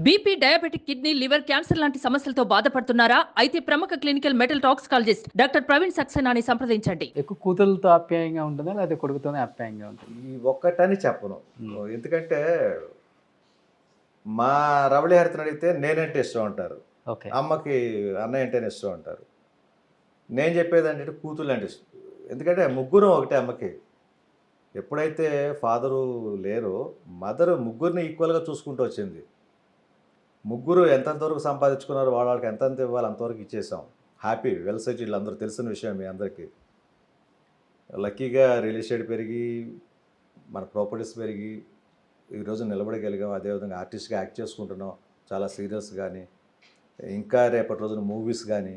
BP, diabetic, kidney, liver, cancer లాంటి సమస్యలతో బాధపడుతున్నారా? అయితే ప్రముఖ clinical metal toxicologist doctor Praveen సక్సేనాని సంప్రదించండి. ఎక్కువ కూతురులతో ఆప్యాయంగా ఉంటుందా? లేకపోతే కొడుకుతోనే ఆప్యాయంగా ఉంటుందా? ఈ ఒక్కటని చెప్పను. ఎందుకంటే మా రవళి హరితను అడిగితే నేనంటే ఇష్టం అంటారు. ఓకే. అమ్మకి అన్నయ్య అంటేనే ఇష్టం అంటారు. నేను చెప్పేది అంటే కూతుళ్ళు అంటే ఇష్టం. ఎందుకంటే ముగ్గురు ఒకటే అమ్మకి. ఎప్పుడైతే ఫాదరు లేరో మదర్ ముగ్గురిని ఈక్వల్గా చూసుకుంటూ వచ్చింది. ముగ్గురు ఎంతవరకు సంపాదించుకున్నారో వాళ్ళకి ఎంతెంత ఇవ్వాలి అంతవరకు ఇచ్చేసాం. హ్యాపీ వెల్ సెటిల్డ్, అందరూ తెలిసిన విషయం మీ అందరికీ. లక్కీగా రియల్ ఎస్టేట్ పెరిగి మన ప్రాపర్టీస్ పెరిగి ఈరోజు నిలబడగలిగాం. అదేవిధంగా ఆర్టిస్ట్గా యాక్ట్ చేసుకుంటున్నాం. చాలా సీరియల్స్ కానీ ఇంకా రేపటి రోజున మూవీస్ కానీ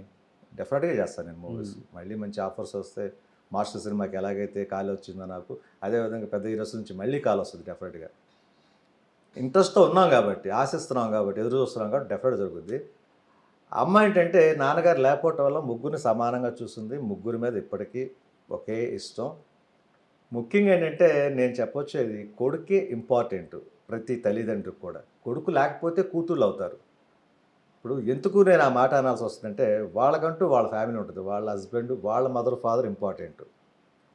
డెఫినెట్గా చేస్తాను నేను మూవీస్. మళ్ళీ మంచి ఆఫర్స్ వస్తే మాస్టర్ సినిమాకి ఎలాగైతే కాల్ వచ్చిందో నాకు, అదేవిధంగా పెద్ద హీరోస్ నుంచి మళ్ళీ కాల్ వస్తుంది డెఫినెట్గా. ఇంట్రెస్ట్తో ఉన్నాం కాబట్టి, ఆశిస్తున్నాం కాబట్టి, ఎదురు చూస్తున్నాం కాబట్టి డెఫినెట్ జరుగుద్ది. అమ్మ ఏంటంటే నాన్నగారు లేకపోవటం వల్ల ముగ్గురిని సమానంగా చూస్తుంది. ముగ్గురి మీద ఇప్పటికీ ఒకే ఇష్టం. ముఖ్యంగా ఏంటంటే నేను చెప్పొచ్చేది కొడుకే ఇంపార్టెంట్ ప్రతి తల్లిదండ్రులకు కూడా. కొడుకు లేకపోతే కూతుళ్ళు అవుతారు. ఇప్పుడు ఎందుకు నేను ఆ మాట అనాల్సి వస్తుందంటే వాళ్ళకంటూ వాళ్ళ ఫ్యామిలీ ఉంటుంది. వాళ్ళ హస్బెండ్, వాళ్ళ మదర్, ఫాదర్ ఇంపార్టెంట్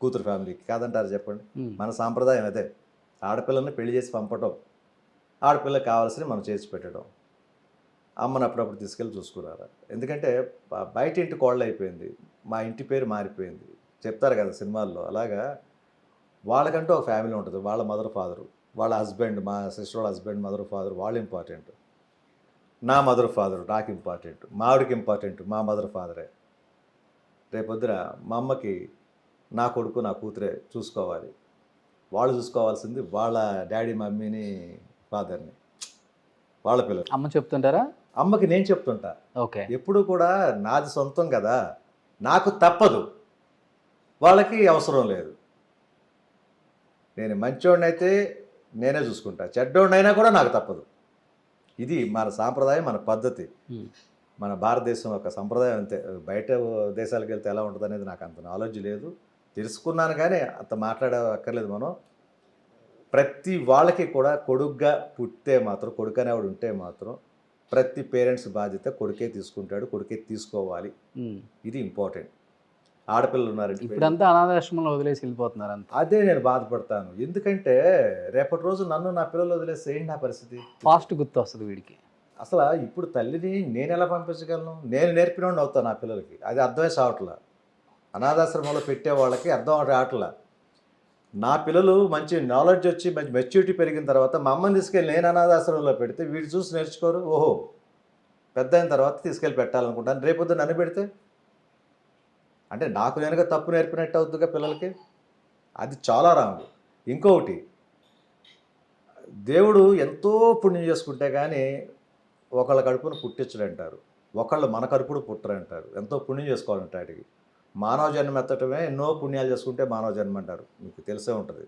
కూతురు ఫ్యామిలీకి. కాదంటారు చెప్పండి? మన సాంప్రదాయం అదే. ఆడపిల్లల్ని పెళ్లి చేసి పంపటం, ఆడపిల్లకి కావాల్సినవి మనం చేసి పెట్టడం. అమ్మని అప్పుడప్పుడు తీసుకెళ్ళి చూసుకున్నారు. ఎందుకంటే బయట ఇంటి కోళ్ళు అయిపోయింది, మా ఇంటి పేరు మారిపోయింది చెప్తారు కదా సినిమాల్లో. అలాగా వాళ్ళకంటూ ఒక ఫ్యామిలీ ఉంటుంది. వాళ్ళ మదర్, ఫాదరు, వాళ్ళ హస్బెండ్, మా సిస్టర్ వాళ్ళ హస్బెండ్, మదర్, ఫాదర్ వాళ్ళు ఇంపార్టెంట్. నా మదర్, ఫాదరు నాకు ఇంపార్టెంట్. మా ఆవిడకి ఇంపార్టెంట్ మా మదర్, ఫాదరే. రేపొద్దున మా అమ్మకి నా కొడుకు, నా కూతురే చూసుకోవాలి. వాళ్ళు చూసుకోవాల్సింది వాళ్ళ డాడీ, మమ్మీని, ఫాదర్ని, వాళ్ళ పిల్లలు. అమ్మ చెప్తుంటారా? అమ్మకి నేను చెప్తుంటా. ఓకే. ఎప్పుడు కూడా నాది సొంతం కదా, నాకు తప్పదు, వాళ్ళకి అవసరం లేదు. నేను మంచోడినైతే నేనే చూసుకుంటా, చెడ్డోడినైనా కూడా నాకు తప్పదు. ఇది మన సాంప్రదాయం, మన పద్ధతి, మన భారతదేశం యొక్క సంప్రదాయం. అంతే. బయట దేశాలకు వెళ్తే ఎలా ఉంటుంది అనేది నాకు అంత నాలెడ్జ్ లేదు. తెలుసుకున్నాను కానీ అంత మాట్లాడక్కర్లేదు. మనం ప్రతి వాళ్ళకి కూడా కొడుగ్గా పుట్టే మాత్రం, కొడుకు అనేవాడు ఉంటే మాత్రం ప్రతి పేరెంట్స్ బాధ్యత కొడుకే తీసుకుంటాడు, కొడుకే తీసుకోవాలి. ఇది ఇంపార్టెంట్. ఆడపిల్లలు ఉన్నారంటే ఇప్పుడంతా అనాథాశ్రమంలో వదిలేసి వెళ్ళిపోతున్నారు అంతా. అదే నేను బాధపడతాను. ఎందుకంటే రేపటి రోజు నన్ను నా పిల్లలు వదిలేస్తే ఏంటి నా పరిస్థితి? ఫాస్ట్ గుర్తు వస్తుంది వీడికి. అసలు ఇప్పుడు తల్లిని నేను ఎలా పంపించగలను? నేను నేర్పినోడిని అవుతాను నా పిల్లలకి. అది అర్థమే సావట్లా. అనాథాశ్రమంలో పెట్టే వాళ్ళకి అర్థం రావట్లా. నా పిల్లలు మంచి నాలెడ్జ్ వచ్చి మంచి మెచ్యూరిటీ పెరిగిన తర్వాత మా అమ్మని తీసుకెళ్ళి నేను అనాథాశ్రమంలో పెడితే వీడు చూసి నేర్చుకోరు. ఓహో పెద్ద అయిన తర్వాత తీసుకెళ్ళి పెట్టాలనుకుంటాను. రేపొద్దు నన్ను పెడితే అంటే నాకు నేనుగా తప్పు నేర్పినట్టు అవుతుందిగా పిల్లలకి. అది చాలా రాంగ్. ఇంకొకటి, దేవుడు ఎంతో పుణ్యం చేసుకుంటే కానీ ఒకళ్ళ కడుపును పుట్టించడంటారు, ఒకళ్ళు మన కడుపును పుట్టరంటారు. ఎంతో పుణ్యం చేసుకోవాలంటే వాటికి. మానవ జన్మ ఎత్తటమే ఎన్నో పుణ్యాలు చేసుకుంటే మానవ జన్మ అంటారు, మీకు తెలిసే ఉంటుంది.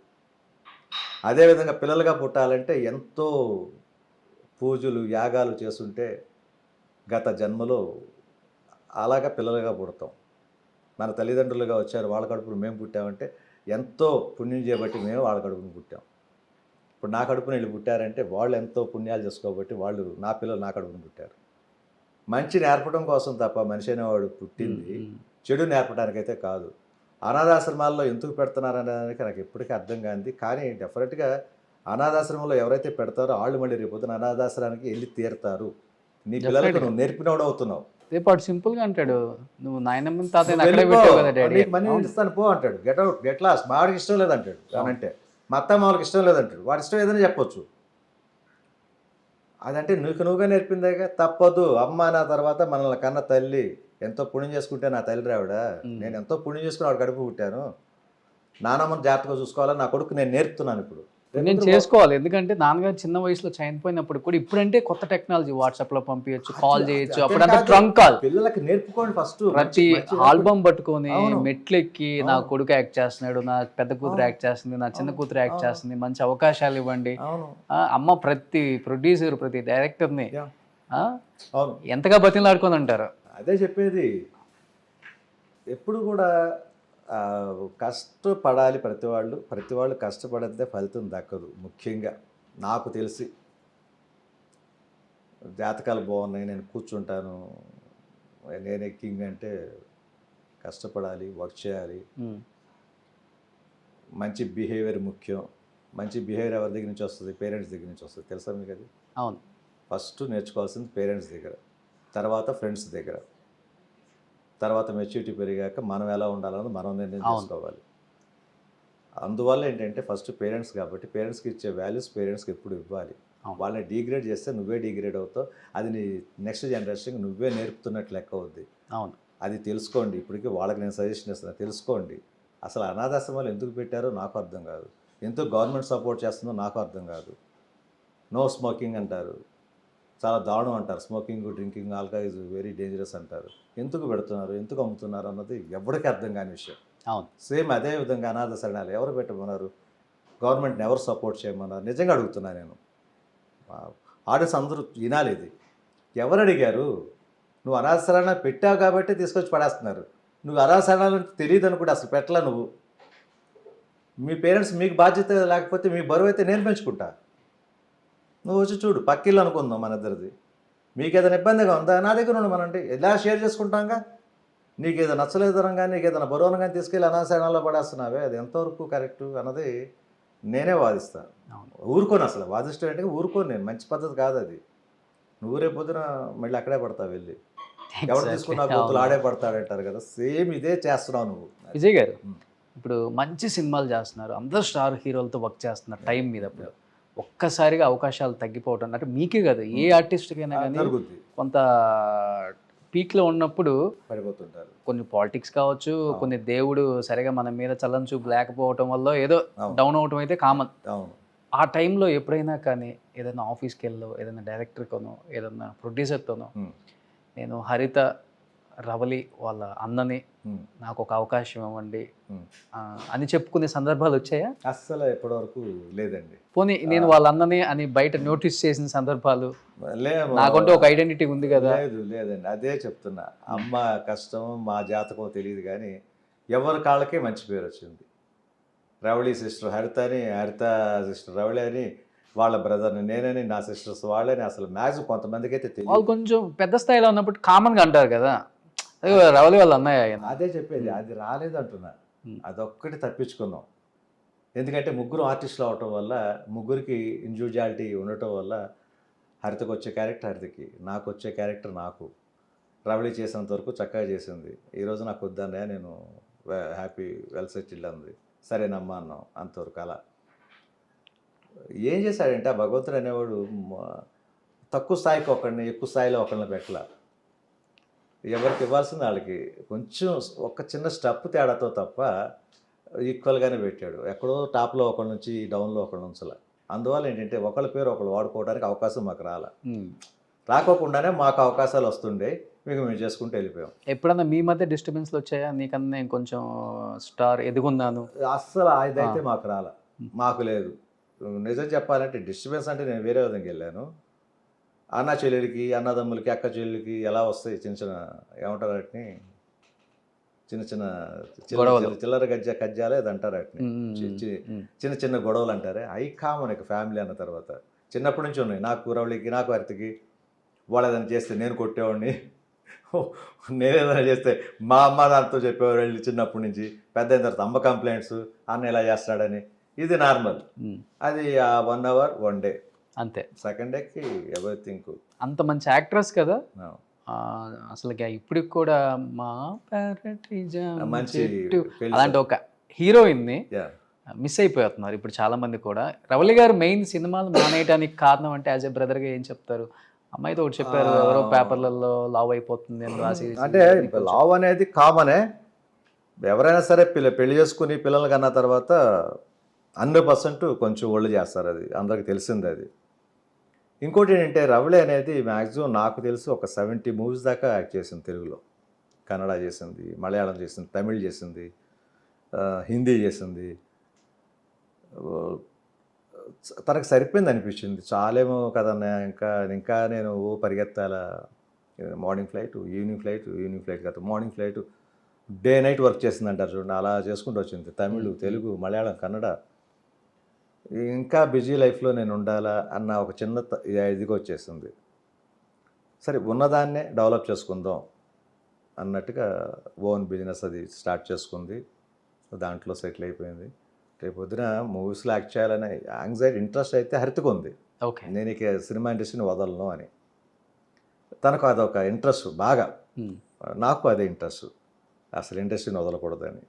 అదేవిధంగా పిల్లలుగా పుట్టాలంటే ఎంతో పూజలు, యాగాలు చేస్తుంటే గత జన్మలో అలాగా పిల్లలుగా పుడతాం. మన తల్లిదండ్రులుగా వచ్చారు, వాళ్ళ కడుపును మేము పుట్టామంటే ఎంతో పుణ్యం చేయబట్టి మేము వాళ్ళ కడుపును పుట్టాం. ఇప్పుడు నా కడుపున వీళ్ళు పుట్టారంటే వాళ్ళు ఎంతో పుణ్యాలు చేసుకోబట్టి వాళ్ళు, నా పిల్లలు నా కడుపును పుట్టారు. మంచి నేర్పడం కోసం తప్ప మనిషి అనేవాడు పుట్టింది చెడు నేర్పడానికైతే కాదు. అనాథాశ్రమాల్లో ఎందుకు పెడుతున్నారనేదానికి నాకు ఎప్పటికీ అర్థం కానిది. కానీ డెఫినెట్గా అనాథాశ్రమంలో ఎవరైతే పెడతారో వాళ్ళు మళ్ళీ రేపొద్దున అనాథాశ్రమానికి వెళ్ళి తీరుతారు. నీ పిల్లలకు నువ్వు నేర్పినవాడు అవుతున్నావు. రేపు వాడు సింపుల్గా అంటాడు, నువ్వు నాయనమ్మ తాతయ్య అక్కడే పెట్టావు కదా డాడీ, మనీ ఇస్తాను పో అంటాడు. Get out, get lost. మా వాడికి ఇష్టం లేదంటాడు. అంటే మా అత్తమ్మ వాళ్ళకి ఇష్టం లేదంటాడు. వాడి ఇష్టం ఏదైనా చెప్పొచ్చు. అదంటే నువ్వుగా నేర్పిందేగా. తప్పదు. అమ్మ నా తర్వాత మనల్ని కన్న తల్లి. ఎంతో పుణ్యం చేసుకుంటే నా తల్లి రావిడ. నేను ఎంతో పుణ్యం చేసుకుని వాడు కడుపు పుట్టాను. నానమ్మని జాగ్రత్తగా చూసుకోవాలని నా కొడుకు నేను నేర్పుతున్నాను. ఇప్పుడు నేను చేసుకోవాలి. ఎందుకంటే నాన్నగారు చిన్న వయసులో చనిపోయినప్పుడు కూడా ఇప్పుడంటే కొత్త టెక్నాలజీ, వాట్సాప్ లో పంపించచ్చు, కాల్ చేయొచ్చు. అప్పుడంతా ట్రంక్ కాల్. పిల్లలకి నేర్పుకోండి ఫస్ట్. ప్రతి ఆల్బమ్ పట్టుకొని మెట్లెక్కి నా కొడుకు యాక్ట్ చేస్తున్నాడు, నా పెద్ద కూతురు యాక్ట్ చేస్తుంది, నా చిన్న కూతురు యాక్ట్ చేస్తుంది, మంచి అవకాశాలు ఇవ్వండి. అమ్మ ప్రతి ప్రొడ్యూసర్, ప్రతి డైరెక్టర్ని ఎంతగా బతిలాడుకొని అంటారు. అదే చెప్పేది. ఎప్పుడు కూడా కష్టపడాలి ప్రతి వాళ్ళు కష్టపడితే ఫలితం దక్కదు. ముఖ్యంగా నాకు తెలిసి జాతకాలు బాగున్నాయి, నేను కూర్చుంటాను, నేనే కింగ్ అంటే కష్టపడాలి, వర్క్ చేయాలి, మంచి బిహేవియర్ ముఖ్యం. మంచి బిహేవియర్ ఎవరి దగ్గర నుంచి వస్తుంది? పేరెంట్స్ దగ్గర నుంచి వస్తుంది. తెలుసా మీకు అది? అవును. ఫస్ట్ నేర్చుకోవాల్సింది పేరెంట్స్ దగ్గర, తర్వాత ఫ్రెండ్స్ దగ్గర, తర్వాత మెచ్యూరిటీ పెరిగాక మనం ఎలా ఉండాలని మనం నిర్ణయం చేసుకోవాలి. అందువల్ల ఏంటంటే ఫస్ట్ పేరెంట్స్ కాబట్టి పేరెంట్స్కి ఇచ్చే వాల్యూస్ పేరెంట్స్కి ఎప్పుడు ఇవ్వాలి. వాళ్ళని డీగ్రేడ్ చేస్తే నువ్వే డీగ్రేడ్ అవుతావు. అది నీ నెక్స్ట్ జనరేషన్కి నువ్వే నేర్పుతున్నట్లు లెక్క అవుద్ది. అవును. అది తెలుసుకోండి. ఇప్పటికీ వాళ్ళకి నేను సజెషన్ ఇస్తున్నాను, తెలుసుకోండి. అసలు అనాథాశ్రమాలు ఎందుకు పెట్టారో నాకు అర్థం కాదు, ఎంతో గవర్నమెంట్ సపోర్ట్ చేస్తుందో నాకు అర్థం కాదు. నో స్మోకింగ్ అంటారు, చాలా దారుణం అంటారు. Smoking, drinking, alcohol is very dangerous అంటారు. ఎందుకు పెడుతున్నారు, ఎందుకు అమ్ముతున్నారు అన్నది ఎవరికి అర్థం కాని విషయం. అవును. సేమ్ అదే విధంగా అనాథ శరణాలు ఎవరు పెట్టమన్నారు? గవర్నమెంట్ని ఎవరు సపోర్ట్ చేయమన్నారు? నిజంగా అడుగుతున్నా నేను. ఆడియన్స్ అందరూ వినాలి ఇది. ఎవరు అడిగారు? నువ్వు అనాథ శరణ పెట్టావు కాబట్టి తీసుకొచ్చి పడేస్తున్నారు. నువ్వు అనాథ శరణాలు తెలియదు అనుకుంటే అసలు పెట్టలా నువ్వు. మీ పేరెంట్స్ మీకు బాధ్యత లేకపోతే మీ బరువు అయితే నేను పెంచుకుంటా. నువ్వు వచ్చి చూడు, పక్కిళ్ళు అనుకుందాం మన ఇద్దరిది. మీకు ఏదైనా ఇబ్బందిగా ఉందా? నా దగ్గర ఉండి మనంటే ఎలా షేర్ చేసుకుంటాంగా. నీకు ఏదో నచ్చలేదనం కానీ నీకు ఏదైనా బరువును కానీ తీసుకెళ్ళి అనాశరణలో పడేస్తున్నావే, అది ఎంతవరకు కరెక్టు అన్నది నేనే వాదిస్తాను. ఊరుకోను, అసలు వాదిష్టం అంటే ఊరుకోను నేను. మంచి పద్ధతి కాదు అది. నువ్వు రేపు పొద్దున మళ్ళీ అక్కడే పడతావు వెళ్ళి. ఎవరు తీసుకున్నా గొంతులు ఆడే పడతాడంటారు కదా, సేమ్ ఇదే చేస్తున్నావు నువ్వు. విజయ్ గారు ఇప్పుడు మంచి సినిమాలు చేస్తున్నారు, అందరు స్టార్ హీరోలతో వర్క్ చేస్తున్నారు టైం మీద. ఇప్పుడు ఒక్కసారిగా అవకాశాలు తగ్గిపోవటం అంటే మీకే కాదు, ఏ ఆర్టిస్ట్కైనా కానీ కొంత పీక్లో ఉన్నప్పుడు పడిపోతుంటారు. కొన్ని పాలిటిక్స్ కావచ్చు, కొన్ని దేవుడు సరిగా మన మీద చల్లని చూపు లేకపోవటం వల్ల ఏదో డౌన్ అవటం అయితే కామన్. ఆ టైంలో ఎప్పుడైనా కానీ ఏదైనా ఆఫీస్కి వెళ్ళో, ఏదైనా డైరెక్టర్తోనో, ఏదైనా ప్రొడ్యూసర్తోనో నేను హరిత రవలి వాళ్ళ అన్నని నాకు ఒక అవకాశం ఇవ్వండి అని చెప్పుకునే సందర్భాలు వచ్చాయా? అస్సలు ఎప్పటివరకు లేదండి. పోనీ నేను వాళ్ళ అన్నని అని బయట నోటీస్ చేసిన సందర్భాలు? నాకంటే ఒక ఐడెంటిటీ ఉంది కదా. లేదండి, అదే చెప్తున్నా. అమ్మ కష్టం మా జాతకం తెలియదు కానీ ఎవరి కాళ్ళకే మంచి పేరు వచ్చింది. రవళి సిస్టర్ హరిత అని, హరిత సిస్టర్ రవళి అని, వాళ్ళ బ్రదర్ని నేనని, నా సిస్టర్స్ వాళ్ళని, అసలు మ్యాక్సిమం కొంతమందికి అయితే తెలియదు. వాళ్ళు కొంచెం పెద్ద స్థాయిలో ఉన్నప్పుడు కామన్గా అంటారు కదా, రవలి వాళ్ళ అన్నయ్య. అదే చెప్పేది, అది రాలేదు అంటున్నా. అదొక్కటి తప్పించుకున్నాం. ఎందుకంటే ముగ్గురు ఆర్టిస్టులు అవటం వల్ల, ముగ్గురికి ఇండివిజువాలిటీ ఉండటం వల్ల హరితకు వచ్చే క్యారెక్టర్ హరితకి, నాకు వచ్చే క్యారెక్టర్ నాకు. రవళి చేసేంత వరకు చక్కగా చేసింది. ఈరోజు నాకు వద్దన్నయ్య, నేను హ్యాపీ వెల్ సెటిల్డ్ అంది. సరేనమ్మా అన్నాం, అంతవరకు. అలా ఏం చేశాడంటే ఆ భగవంతుడు అనేవాడు తక్కువ స్థాయికి ఒకరిని, ఎక్కువ స్థాయిలో ఒకరిని పెట్టలా. ఎవరికి ఇవ్వాల్సింది వాళ్ళకి కొంచెం ఒక చిన్న స్టెప్ తేడాతో తప్ప ఈక్వల్గానే పెట్టాడు. ఎక్కడో టాప్లో ఒకరి నుంచి డౌన్లో ఒకరిని ఉంచాల. అందువల్ల ఏంటంటే ఒకళ్ళ పేరు ఒకళ్ళు వాడుకోవడానికి అవకాశం మాకు రాకోకుండానే మాకు అవకాశాలు వస్తుండే, మీకు మేము చేసుకుంటూ వెళ్ళిపోయాం. ఎప్పుడన్నా మీ మధ్య డిస్టర్బెన్స్లు వచ్చాయా? నీకన్నా నేను కొంచెం స్టార్ ఎదుగున్నాను, అస్సలు ఇదైతే మాకు మాకు లేదు. నిజం చెప్పాలంటే డిస్టర్బెన్స్ అంటే నేను వేరే విధంగా వెళ్ళాను. అన్న చెల్లెలికి, అన్నదమ్ములకి, అక్క చెల్లెలికి ఎలా వస్తాయి చిన్న చిన్న, ఏమంటారు వాటిని, చిన్న చిన్న చిల్లర కజ్జాలే అది అంటారు వాటిని, చిన్న చిన్న గొడవలు అంటారే, అవి కామన్ ఇక ఫ్యామిలీ అన్న తర్వాత. చిన్నప్పటి నుంచి ఉన్నాయి నాకు, రవళికి, నాకు హరితకి. వాళ్ళు ఏదైనా చేస్తే నేను కొట్టేవాడిని, నేనేదైనా చేస్తే మా అమ్మ దాంతో చెప్పేవారు వెళ్ళి చిన్నప్పటి నుంచి. పెద్ద అయిన తర్వాత అమ్మ కంప్లైంట్స్, అన్న ఇలా చేస్తాడని. ఇది నార్మల్. అది 1 hour 1 day అంతే. సెకండ్ డేకి ఎవ్రీథింగ్. అంత మంచి యాక్ట్రెస్ కదా అసలు. ఇప్పటికి కూడా మా మంచి అలాంటి ఒక హీరోయిన్ని మిస్ అయిపోతున్నారు ఇప్పుడు చాలా మంది కూడా. రవళి గారు మెయిన్ సినిమాలు మానేయడానికి కారణం అంటే యాజ్ ఎ బ్రదర్గా ఏం చెప్తారు? అమ్మాయితో ఒకటి చెప్పారు, ఎవరో పేపర్లలో లావ్ అయిపోతుంది అని రాసి. అంటే లావ్ అనేది కామనే. ఎవరైనా సరే పెళ్లి చేసుకుని పిల్లలు కన్నా తర్వాత 100% కొంచెం ఒళ్ళు చేస్తారు, అది అందరికి తెలిసింది. అది ఇంకోటి ఏంటంటే రవళి అనేది మ్యాక్సిమం నాకు తెలిసి ఒక 70 మూవీస్ దాకా యాక్ట్ చేసింది తెలుగులో. కన్నడ చేసింది, మలయాళం చేసింది, తమిళ్ చేసింది, హిందీ చేసింది. తనకు సరిపోయింది అనిపించింది. చాలేమో కదన్నా, ఇంకా నేను పరిగెత్తాలా. మార్నింగ్ ఫ్లైట్, ఈవినింగ్ ఫ్లైట్ కదా, morning flight, day night work చేసింది అంటారు చూడండి, అలా చేసుకుంటూ వచ్చింది. తమిళ్, తెలుగు, మలయాళం, కన్నడ. ఇంకా బిజీ లైఫ్లో నేను ఉండాలా అన్న ఒక చిన్న ఇదిగా వచ్చేసింది. సరే ఉన్నదాన్నే డెవలప్ చేసుకుందాం అన్నట్టుగా ఓన్ బిజినెస్ అది స్టార్ట్ చేసుకుంది. దాంట్లో సెటిల్ అయిపోయింది. రేపు పొద్దున మూవీస్లో యాక్ట్ చేయాలనే యాంగ్జైటీ ఇంట్రెస్ట్ అయితే హరితకు ఉంది. ఓకే. నేను ఇక సినిమా ఇండస్ట్రీని వదలను అని. తనకు అదొక ఇంట్రెస్ట్ బాగా. నాకు అదే ఇంట్రెస్ట్, అసలు ఇండస్ట్రీని వదలకూడదని.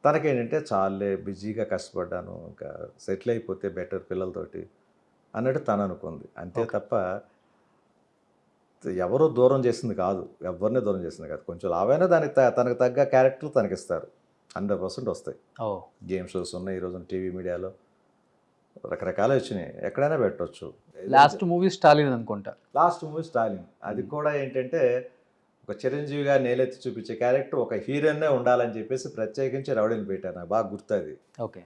తనకేంటంటే చాలే బిజీగా కష్టపడ్డాను, ఇంకా సెటిల్ అయిపోతే బెటర్ పిల్లలతోటి అన్నట్టు తను అనుకుంది. అంతే తప్ప ఎవరో దూరం చేసింది కాదు, ఎవరిని దూరం చేసింది కాదు. కొంచెం లావైనా దానికి తనకు తగ్గ క్యారెక్టర్లు తనకిస్తారు, 100% వస్తాయి. గేమ్ షోస్ ఉన్నాయి ఈరోజు టీవీ మీడియాలో, రకరకాలు వచ్చినాయి, ఎక్కడైనా పెట్టవచ్చు. లాస్ట్ మూవీ స్టాలిన్ అనుకుంటా. లాస్ట్ మూవీ స్టాలిన్, అది కూడా ఏంటంటే ఒక చిరంజీవిగా నేలెత్తి చూపించే క్యారెక్టర్ ఒక హీరోనే ఉండాలని చెప్పేసి ప్రత్యేకించి రౌడీని పెట్టారు. నాకు బాగా గుర్తుంది. ఓకే.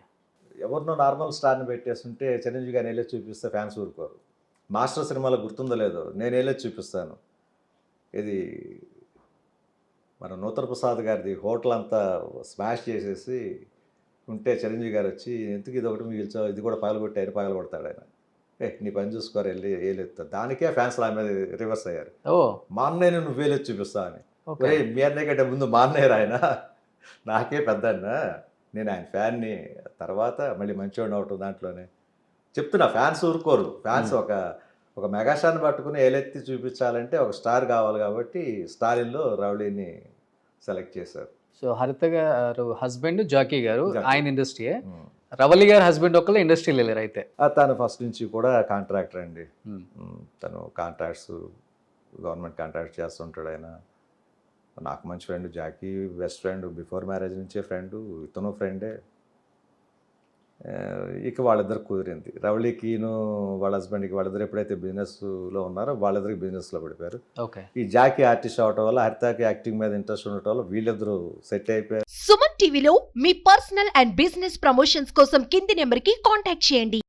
ఎవరినో నార్మల్ స్టార్ని పెట్టేస్తుంటే చిరంజీవిగా నేలెత్తి చూపిస్తే ఫ్యాన్స్ ఊరుకోరు. మాస్టర్ సినిమాలో గుర్తుందో లేదో, నేను నేలెత్తి చూపిస్తాను, ఇది మన నూతన ప్రసాద్ గారిది హోటల్ అంతా స్మాష్ చేసేసి ఉంటే చిరంజీవి గారు వచ్చి ఎందుకు ఇది ఒకటి మిగిల్చావు, ఇది కూడా పగలగొట్టి ఆయన పగలగొడతాడు ఆయన, నీ పని చూసుకోరు వెళ్ళి వేలెత్తా. దానికే ఫ్యాన్స్ నా మీద రివర్స్ అయ్యారు. మా అన్నయ్యను నువ్వు వేలెత్తి చూపిస్తా అని. మీ అన్నయ్య కంటే ముందు మా అన్నయ్య ఆయన, నాకే పెద్ద అన్న, నేను ఆయన ఫ్యాన్ని. తర్వాత మళ్ళీ మంచివాడిని అవటం దాంట్లోనే చెప్తున్నా, ఫ్యాన్స్ ఊరుకోరు. ఫ్యాన్స్ ఒక మెగాస్టార్ని పట్టుకుని ఏలెత్తి చూపించాలంటే ఒక స్టార్ కావాలి. కాబట్టి స్టాలిన్లో రౌడీని సెలెక్ట్ చేశారు. సో హరిత గారు హస్బెండ్ జాకీ గారు ఆయన ఇండస్ట్రీయే, రవలి గారు హస్బెండ్ ఒకళ్ళు ఇండస్ట్రీలో వెళ్ళారు. అయితే తను ఫస్ట్ నుంచి కూడా కాంట్రాక్టర్ అండి. తను కాంట్రాక్ట్స్, గవర్నమెంట్ కాంట్రాక్ట్ చేస్తుంటాడు ఆయన. నాకు మంచి friend Jackie, best friend, before marriage నుంచే ఫ్రెండ్, ఇతను ఫ్రెండే. ఇక వాళ్ళిద్దరు కుదిరింది. రవళికిను వాళ్ళ హస్బెండ్కి, వాళ్ళిద్దరు ఎప్పుడైతే బిజినెస్లో ఉన్నారో వాళ్ళిద్దరికి బిజినెస్లో పడిపోయారు. ఓకే. ఈ జాకీ ఆర్టిస్ట్ అవటం వల్ల, హరితకి యాక్టింగ్ మీద ఇంట్రెస్ట్ ఉండటం వల్ల వీళ్ళిద్దరూ సెట్ అయిపోయారు. సుమన్ టీవీలో మీ పర్సనల్ అండ్ బిజినెస్ ప్రమోషన్స్ కోసం కింది నెంబర్కి కాంటాక్ట్ చేయండి.